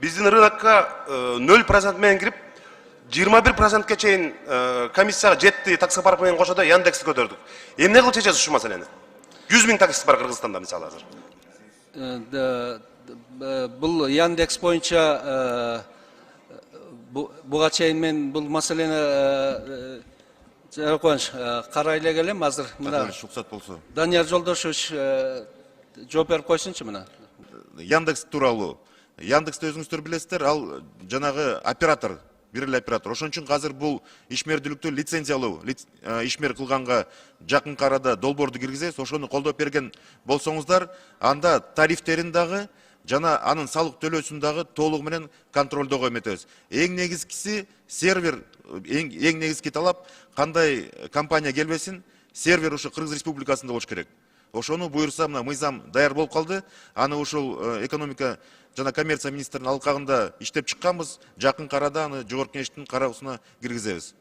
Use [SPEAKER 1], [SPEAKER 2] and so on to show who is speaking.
[SPEAKER 1] биздин рынокко 0% менен кирип 21%ке чейин комиссияга жетти таксопарк менен кошодо Яндексти көтөрдүк. Эмне кылып чечесиз ушул маселени? 100 000 таксист бар Кыргызстанда мисалы азыр.
[SPEAKER 2] Бул Яндекс боюнча буга чейин мен бул маселени Жарконович карай эле келем азыр. Мына
[SPEAKER 3] рұқсат болсо.
[SPEAKER 2] Данияр Жолдошевич жооп берип койсунчу мына.
[SPEAKER 3] Яндекс тууралуу. Яндексти өзүңүздөр билесиздер, ал жанагы оператор, бир эле оператор. Ошон үчүн азыр бул ишмердүүлүктү лицензиялоо, ишмер кылганга жакынкы арада долбоорду киргизебиз. Ошону колдоп берген болсоңуздар, анда тарифтерин дагы жана анын салык төлөөсүн дагы толугу менен контролдого эметебиз. Эң негизгиси сервер, эң негизги талап кандай компания келбесин, сервер ушу Кыргыз Республикасында болуш керек. Ошону буюрса, мына мыйзам даяр болуп калды. Аны ушул экономика жана коммерция министринин алкагында иштеп чыкканбыз. Жакынкы арада аны жогорку кеңештин кароосуна киргизебиз.